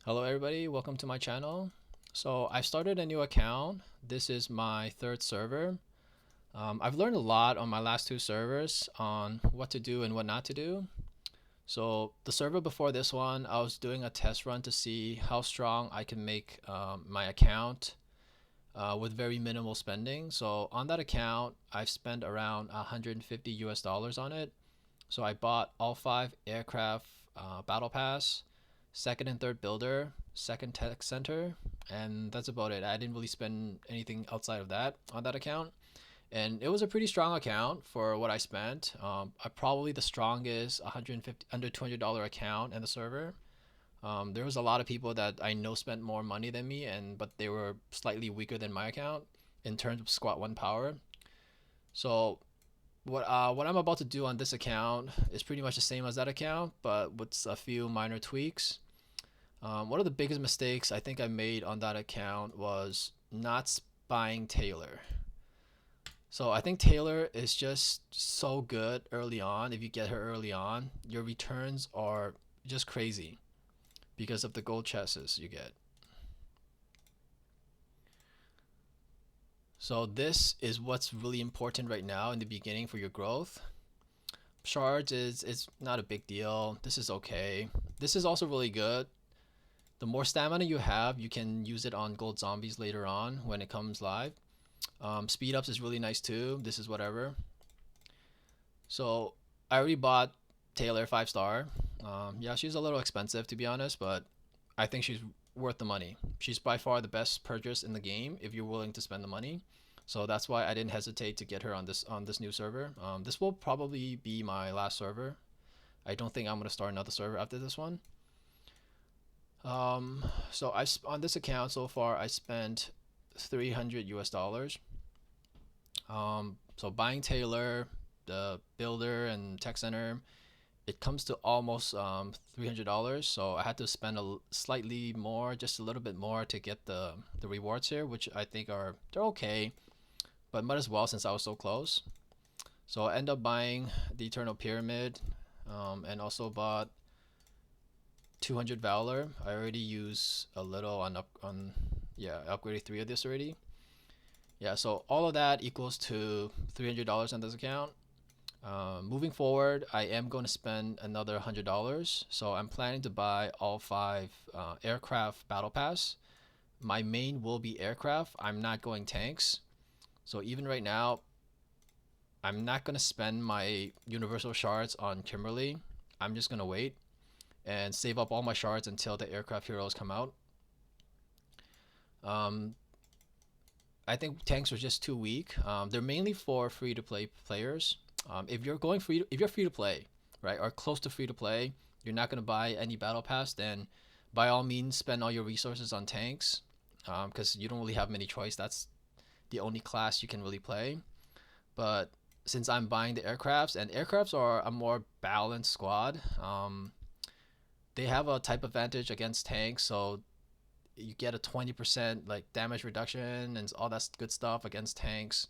Hello everybody, welcome to my channel. So I started a new account. This is my third server. I've learned a lot on my last two servers on what to do and what not to do. So the server before this one, I was doing a test run to see how strong I can make my account with very minimal spending. So on that account, I've spent around 150 US dollars on it. So I bought all five aircraft battle pass, second and third builder, second tech center, and that's about it. I didn't really spend anything outside of that on that account, and it was a pretty strong account for what I spent. I probably the strongest 150 under $200 account in the server. There was a lot of people that I know spent more money than me, and but they were slightly weaker than my account in terms of squat one power. So what I'm about to do on this account is pretty much the same as that account, but with a few minor tweaks. One of the biggest mistakes I think I made on that account was not buying Taylor. So I think Taylor is just so good early on. If you get her early on, your returns are just crazy because of the gold chests you get. So this is what's really important right now in the beginning for your growth. Shards is not a big deal. This is okay. This is also really good. The more stamina you have, you can use it on gold zombies later on when it comes live. Speed ups is really nice too. This is whatever. So I already bought Taylor 5 star. Yeah, she's a little expensive to be honest, but I think she's worth the money. She's by far the best purchase in the game if you're willing to spend the money. So that's why I didn't hesitate to get her on this new server. This will probably be my last server. I don't think I'm gonna start another server after this one. So on this account so far I spent 300 US dollars. So buying Taylor, the builder and tech center, it comes to almost $300. So I had to spend slightly more, just a little bit more to get the rewards here, which I think they're okay, but might as well since I was so close. So I end up buying the Eternal Pyramid, and also bought 200 Valor. I already used a little yeah, I upgraded 3 of this already. Yeah, so all of that equals to $300 on this account. Moving forward, I am going to spend another $100. So I'm planning to buy all 5 aircraft battle pass. My main will be aircraft. I'm not going tanks. So even right now, I'm not going to spend my universal shards on Kimberly. I'm just going to wait and save up all my shards until the aircraft heroes come out. I think tanks are just too weak. They're mainly for free to play players. If you're free to play, right, or close to free to play, you're not gonna buy any battle pass. Then, by all means, spend all your resources on tanks, because you don't really have many choice. That's the only class you can really play. But since I'm buying the aircrafts, and aircrafts are a more balanced squad, they have a type advantage against tanks, so you get a 20% like damage reduction and all that good stuff against tanks.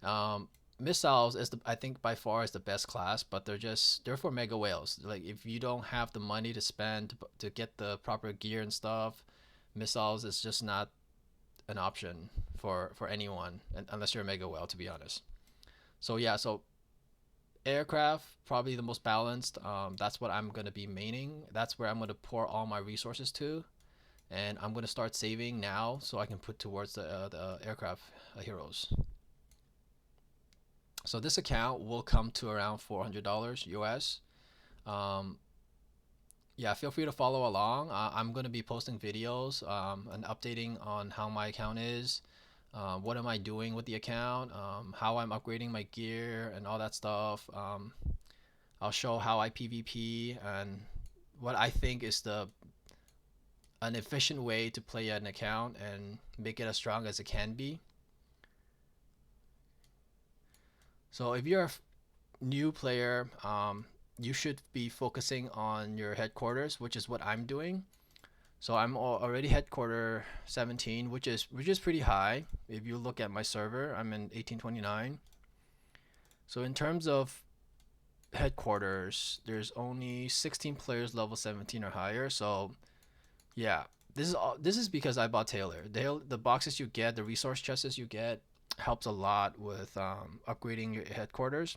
Um, Missiles is I think by far is the best class, but they're for mega whales. Like if you don't have the money to spend to get the proper gear and stuff, missiles is just not an option for anyone unless you're a mega whale, to be honest. So yeah, so aircraft probably the most balanced. That's what I'm gonna be maining. That's where I'm gonna pour all my resources to, and I'm gonna start saving now so I can put towards the aircraft heroes. So this account will come to around $400 US. Um, yeah, feel free to follow along. I'm gonna be posting videos and updating on how my account is, what am I doing with the account, how I'm upgrading my gear and all that stuff. I'll show how I PvP and what I think is an efficient way to play an account and make it as strong as it can be. So if you're a new player, you should be focusing on your headquarters, which is what I'm doing. So I'm already headquarter 17, which is pretty high. If you look at my server, I'm in 1829. So in terms of headquarters, there's only 16 players level 17 or higher. So Yeah, this is because I bought Taylor. The boxes you get, the resource chests you get, helps a lot with upgrading your headquarters.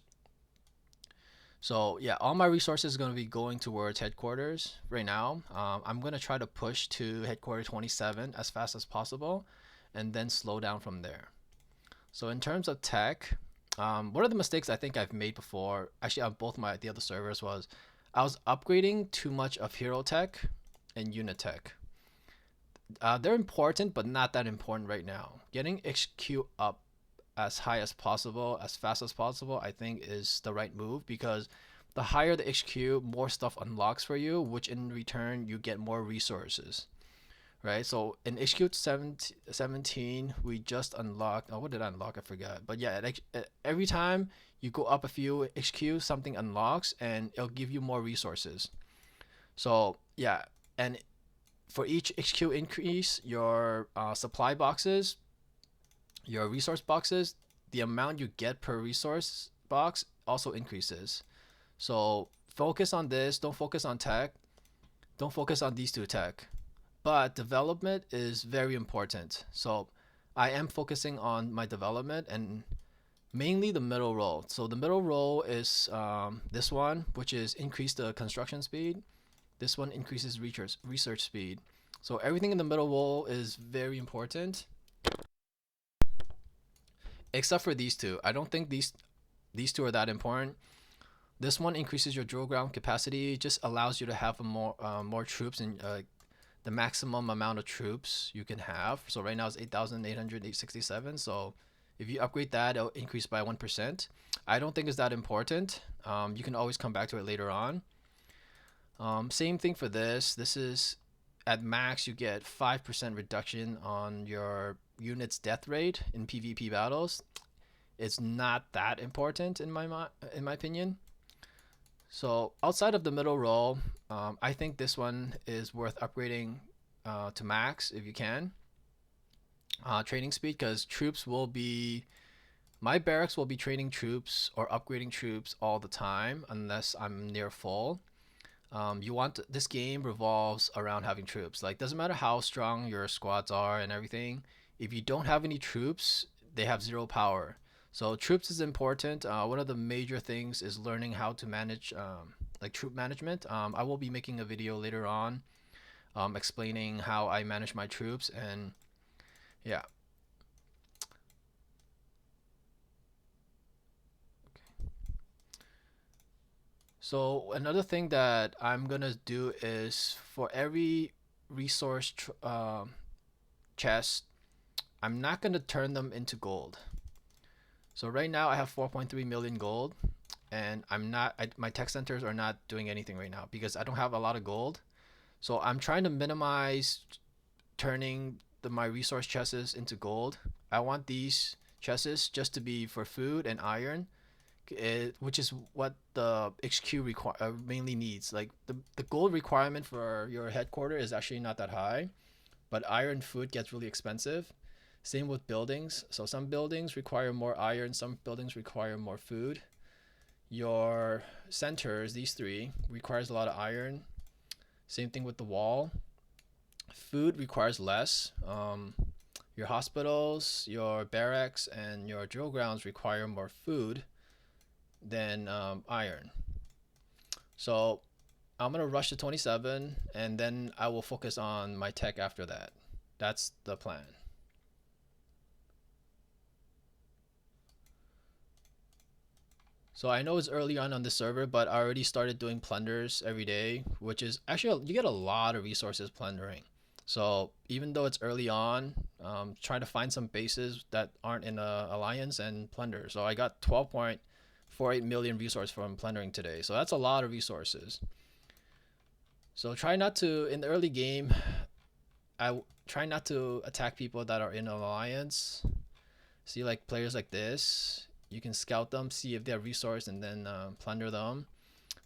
So yeah, all my resources are going to be going towards headquarters right now. I'm going to try to push to headquarters 27 as fast as possible, and then slow down from there. So in terms of tech, one of the mistakes I think I've made before, actually on both my the other servers, was I was upgrading too much of hero tech and unit tech. They're important, but not that important right now. Getting HQ up as high as possible, as fast as possible, I think is the right move, because the higher the HQ, more stuff unlocks for you, which in return you get more resources, right? So in HQ 17, we just unlocked. Oh, what did I unlock? I forgot. But yeah, every time you go up a few HQ, something unlocks and it'll give you more resources. So yeah, and for each HQ increase, your supply boxes, your resource boxes, the amount you get per resource box also increases. So focus on this. Don't focus on tech. Don't focus on these two tech. But development is very important. So I am focusing on my development and mainly the middle role. So the middle role is this one, which is increase the construction speed. This one increases research speed. So everything in the middle role is very important, except for these two. I don't think these two are that important. This one increases your drill ground capacity, just allows you to have more troops and the maximum amount of troops you can have. So right now it's 8,867. So if you upgrade that, it'll increase by 1%. I don't think it's that important. You can always come back to it later on. Same thing for this. This is at max, you get 5% reduction on your unit's death rate in PvP battles. It's not that important in my opinion. So outside of the middle role, I think this one is worth upgrading to max if you can. Training speed, because troops will be my barracks will be training troops or upgrading troops all the time unless I'm near full. You want this game revolves around having troops. Like doesn't matter how strong your squads are and everything. If you don't have any troops, they have zero power. So troops is important. One of the major things is learning how to manage like troop management. I will be making a video later on explaining how I manage my troops, and yeah. So another thing that I'm gonna do is for every resource chest, I'm not gonna turn them into gold. So right now I have 4.3 million gold, and my tech centers are not doing anything right now because I don't have a lot of gold. So I'm trying to minimize turning my resource chests into gold. I want these chests just to be for food and iron, which is what the HQ mainly needs. Like the gold requirement for your headquarters is actually not that high, but iron food gets really expensive. Same with buildings. So some buildings require more iron, some buildings require more food. Your centers, these three, requires a lot of iron. Same thing with the wall. Food requires less. Your hospitals, your barracks, and your drill grounds require more food than iron. So I'm gonna rush to 27, and then I will focus on my tech after that. That's the plan. So I know it's early on the server, but I already started doing plunders every day, which is actually you get a lot of resources plundering. So even though it's early on, try to find some bases that aren't in a alliance and plunder. So I got 12.48 million resource from plundering today. So that's a lot of resources. So try not to in the early game. I try not to attack people that are in an alliance. See like players like this, you can scout them, see if they have resource, and then plunder them.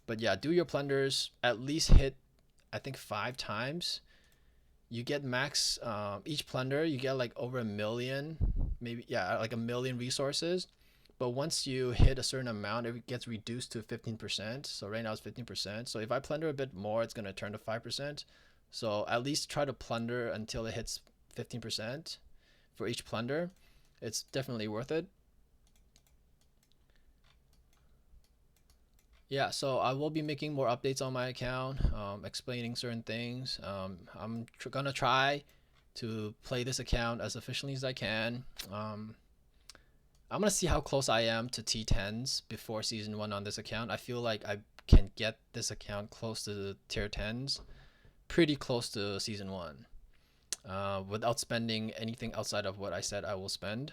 But yeah, do your plunders, at least hit I think 5 times. You get max each plunder, you get like over a million, maybe, yeah, like a million resources. But once you hit a certain amount, it gets reduced to 15%. So right now it's 15%. So if I plunder a bit more, it's going to turn to 5%. So at least try to plunder until it hits 15% for each plunder. It's definitely worth it. Yeah, so I will be making more updates on my account, explaining certain things. I'm gonna try to play this account as efficiently as I can. I'm gonna see how close I am to T10s before season 1 on this account. I feel like I can get this account close to the tier 10s, pretty close to season 1, without spending anything outside of what I said I will spend.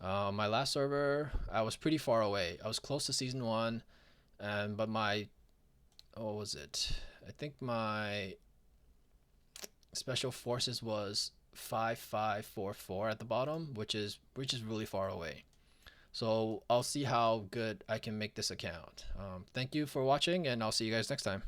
My last server, I was pretty far away. I was close to season 1, and but my, what was it? I think my special forces was 5544 at the bottom, which is really far away. So I'll see how good I can make this account. Thank you for watching, and I'll see you guys next time.